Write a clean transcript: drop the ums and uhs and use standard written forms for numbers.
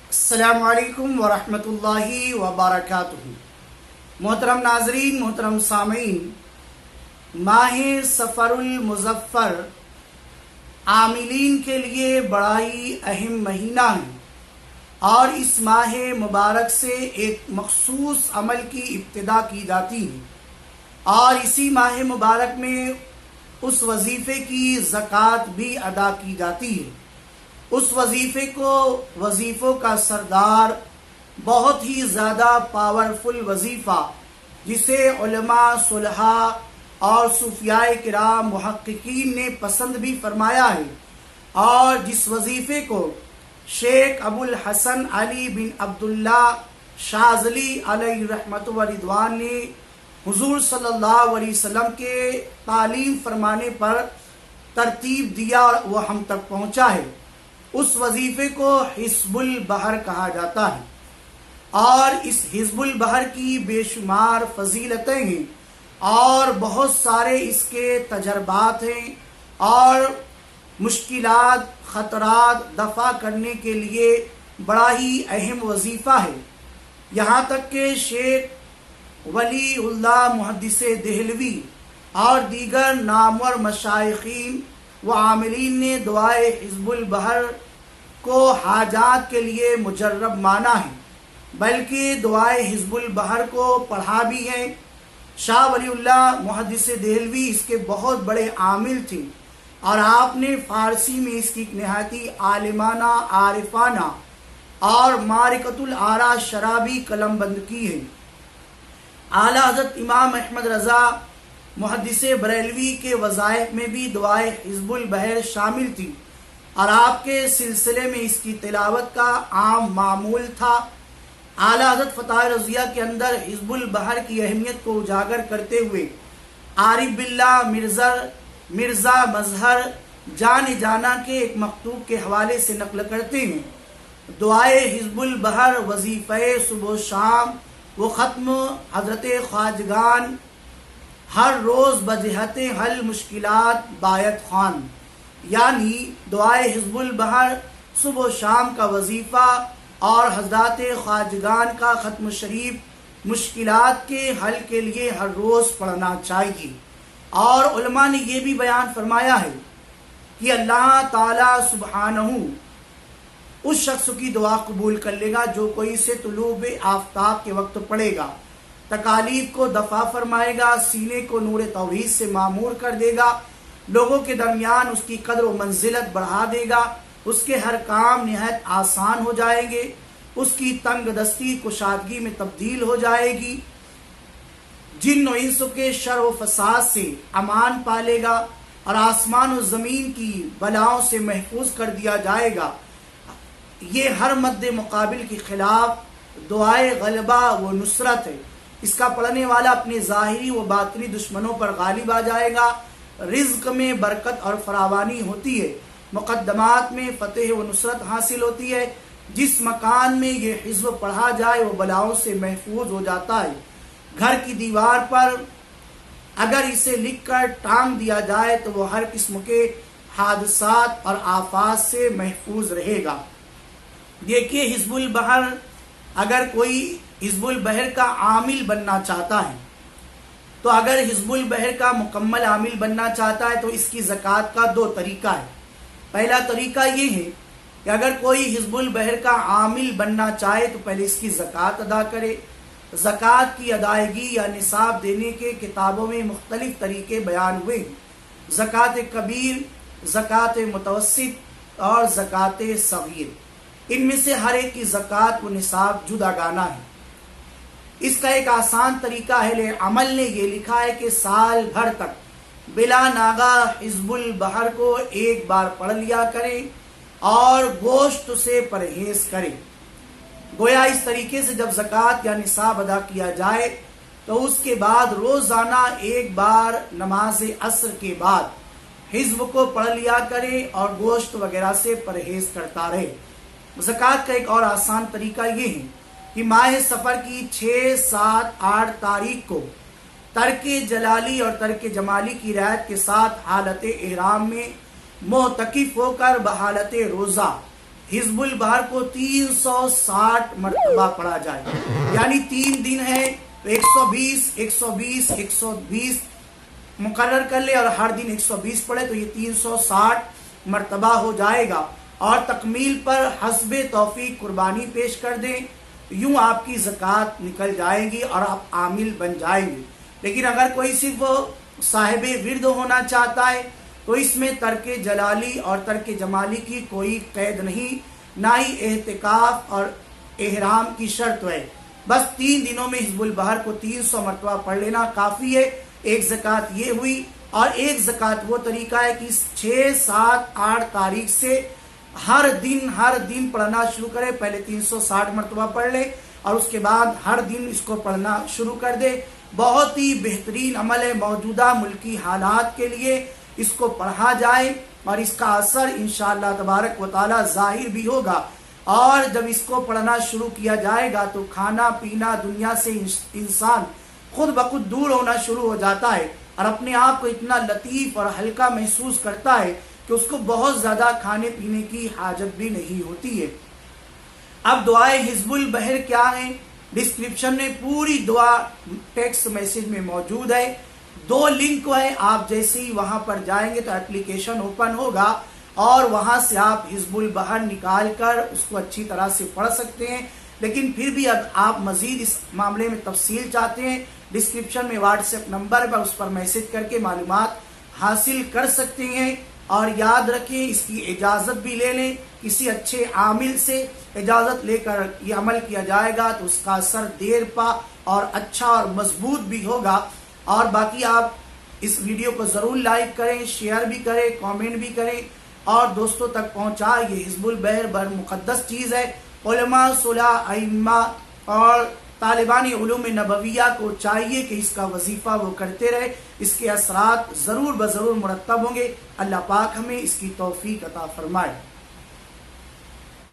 السلام علیکم ورحمۃ اللہ وبرکاتہ۔ محترم ناظرین، محترم سامعین، ماہ سفر المظفر عاملین کے لیے بڑا ہی اہم مہینہ ہے، اور اس ماہ مبارک سے ایک مخصوص عمل کی ابتدا کی جاتی ہے، اور اسی ماہ مبارک میں اس وظیفے کی زکوٰۃ بھی ادا کی جاتی ہے۔ اس وظیفے کو وظیفوں کا سردار، بہت ہی زیادہ پاورفل وظیفہ، جسے علماء، صلحاء اور صوفیاء کرام، محققین نے پسند بھی فرمایا ہے، اور جس وظیفے کو شیخ ابو الحسن علی بن عبداللہ شاذلی علیہ رحمت و رضوان نے حضور صلی اللہ علیہ وسلم کے تعلیم فرمانے پر ترتیب دیا اور وہ ہم تک پہنچا ہے۔ اس وظیفے کو حزب البحر کہا جاتا ہے، اور اس حزب البحر کی بے شمار فضیلتیں ہیں، اور بہت سارے اس کے تجربات ہیں، اور مشکلات، خطرات دفع کرنے کے لیے بڑا ہی اہم وظیفہ ہے۔ یہاں تک کہ شیخ ولی اللہ محدث دہلوی اور دیگر نامور مشائخین و عاملین نے دعائے حزب البحر کو حاجات کے لیے مجرب مانا ہے، بلکہ دعائے حزب البحر کو پڑھا بھی ہے۔ شاہ ولی اللہ محدث دہلوی اس کے بہت بڑے عامل تھے، اور آپ نے فارسی میں اس کی نہایتی عالمانہ، عارفانہ اور معرکۃ الآراء شرح بھی قلم بند کی ہے۔ اعلیٰ حضرت امام احمد رضا محدث بریلوی کے وظائف میں بھی دعائے حزب البحر شامل تھی، اور آپ کے سلسلے میں اس کی تلاوت کا عام معمول تھا۔ اعلیٰ حضرت فتح رضیہ کے اندر حزب البحر کی اہمیت کو اجاگر کرتے ہوئے عارف باللہ مرزا مظہر جان جانا کے ایک مکتوب کے حوالے سے نقل کرتے ہیں، دعائے حزب البحر وظیفہ صبح و شام و ختم حضرت خواجگان، ہر روز بجہت حل مشکلات بایت خوان، یعنی دعائے حزب البحر صبح و شام کا وظیفہ اور حضرات خواجگان کا ختم شریف مشکلات کے حل کے لیے ہر روز پڑھنا چاہیے۔ اور علماء نے یہ بھی بیان فرمایا ہے کہ اللہ تعالی سبحانہ اس شخص کی دعا قبول کر لے گا جو کوئی اسے طلوع آفتاب کے وقت پڑھے گا، تکالیف کو دفع فرمائے گا، سینے کو نور توحید سے معمور کر دے گا، لوگوں کے درمیان اس کی قدر و منزلت بڑھا دے گا، اس کے ہر کام نہایت آسان ہو جائیں گے، اس کی تنگ دستی کشادگی میں تبدیل ہو جائے گی، جن و انس کے شر و فساد سے امان پالے گا، اور آسمان و زمین کی بلاؤں سے محفوظ کر دیا جائے گا۔ یہ ہر مد مقابل کے خلاف دعائے غلبہ و نصرت ہے۔ اس کا پڑھنے والا اپنے ظاہری و باطنی دشمنوں پر غالب آ جائے گا، رزق میں برکت اور فراوانی ہوتی ہے، مقدمات میں فتح و نصرت حاصل ہوتی ہے۔ جس مکان میں یہ حزب پڑھا جائے وہ بلاؤں سے محفوظ ہو جاتا ہے۔ گھر کی دیوار پر اگر اسے لکھ کر ٹانگ دیا جائے تو وہ ہر قسم کے حادثات اور آفات سے محفوظ رہے گا۔ دیکھیے، حزب البحر، اگر کوئی حزب البحر کا عامل بننا چاہتا ہے، تو اگر حزب البحر کا مکمل عامل بننا چاہتا ہے تو اس کی زکوٰۃ کا دو طریقہ ہے۔ پہلا طریقہ یہ ہے کہ اگر کوئی حزب البحر کا عامل بننا چاہے تو پہلے اس کی زکوٰۃ ادا کرے۔ زکوٰۃ کی ادائیگی یا نصاب دینے کے کتابوں میں مختلف طریقے بیان ہوئے ہیں: زکوٰۃ کبیر، زکوٰۃ متوسط اور زکوٰۃ صغیر۔ ان میں سے ہر ایک کی زکوٰۃ و نصاب جدا گانا ہے۔ اس کا ایک آسان طریقہ اہل عمل نے یہ لکھا ہے کہ سال بھر تک بلا ناغہ حزب البحر کو ایک بار پڑھ لیا کریں اور گوشت سے پرہیز کریں۔ گویا اس طریقے سے جب زکوٰۃ یا نصاب ادا کیا جائے تو اس کے بعد روزانہ ایک بار نماز عصر کے بعد حزب کو پڑھ لیا کرے اور گوشت وغیرہ سے پرہیز کرتا رہے۔ زکوٰۃ کا ایک اور آسان طریقہ یہ ہے کہ ماہ سفر کی 6، 7، 8 تاریخ کو ترک جلالی اور ترک جمالی کی رعایت کے ساتھ حالت احرام میں معتکف ہو کر بحالت روزہ حزب البہر کو 360 مرتبہ پڑھا جائے، یعنی 3 دن ہے تو 120 120 120 مقرر کر لے اور ہر دن 120 پڑھے تو یہ 360 مرتبہ ہو جائے گا، اور تکمیل پر حسب توفیق قربانی پیش کر دیں، یوں آپ کی زکوٰۃ نکل جائے گی اور آپ عامل بن جائیں گے۔ لیکن اگر کوئی صرف صاحب ورد ہونا چاہتا ہے تو اس میں ترک جلالی اور ترک جمالی کی کوئی قید نہیں، نہ ہی اعتکاف اور احرام کی شرط ہے، بس 3 دنوں میں حزب البہر کو 300 مرتبہ پڑھ لینا کافی ہے۔ ایک زکوٰۃ یہ ہوئی، اور ایک زکوٰۃ وہ طریقہ ہے کہ 6 7 8 تاریخ سے ہر دن پڑھنا شروع کرے، پہلے 360 مرتبہ پڑھ لے اور اس کے بعد ہر دن اس کو پڑھنا شروع کر دے۔ بہت ہی بہترین عمل ہے، موجودہ ملکی حالات کے لیے اس کو پڑھا جائے اور اس کا اثر انشاءاللہ تبارک و تعالی ظاہر بھی ہوگا، اور جب اس کو پڑھنا شروع کیا جائے گا تو کھانا پینا دنیا سے انسان خود بخود دور ہونا شروع ہو جاتا ہے اور اپنے آپ کو اتنا لطیف اور ہلکا محسوس کرتا ہے کہ اس کو بہت زیادہ کھانے پینے کی حاجت بھی نہیں ہوتی ہے۔ اب دعائے حزب البہر کیا ہیں؟ ڈسکرپشن میں پوری دعا ٹیکسٹ میسج میں موجود ہے، 2 لنک ہے، آپ جیسے ہی وہاں پر جائیں گے تو اپلیکیشن اوپن ہوگا اور وہاں سے آپ حزب البہر نکال کر اس کو اچھی طرح سے پڑھ سکتے ہیں۔ لیکن پھر بھی اگر آپ مزید اس معاملے میں تفصیل چاہتے ہیں، ڈسکرپشن میں واٹس ایپ نمبر پر اس پر میسج کر کے معلومات حاصل کر سکتے ہیں، اور یاد رکھیں اس کی اجازت بھی لے لیں، کسی اچھے عامل سے اجازت لے کر یہ عمل کیا جائے گا تو اس کا اثر دیر پا اور اچھا اور مضبوط بھی ہوگا۔ اور باقی آپ اس ویڈیو کو ضرور لائک کریں، شیئر بھی کریں، کامنٹ بھی کریں اور دوستوں تک پہنچائیں۔ یہ حزب البہر بڑی مقدس چیز ہے، علماء صلح ائمہ اور طالبان علوم نبویہ کو چاہیے کہ اس کا وظیفہ وہ کرتے رہے، اس کے اثرات ضرور بضرور مرتب ہوں گے۔ اللہ پاک ہمیں اس کی توفیق عطا فرمائے۔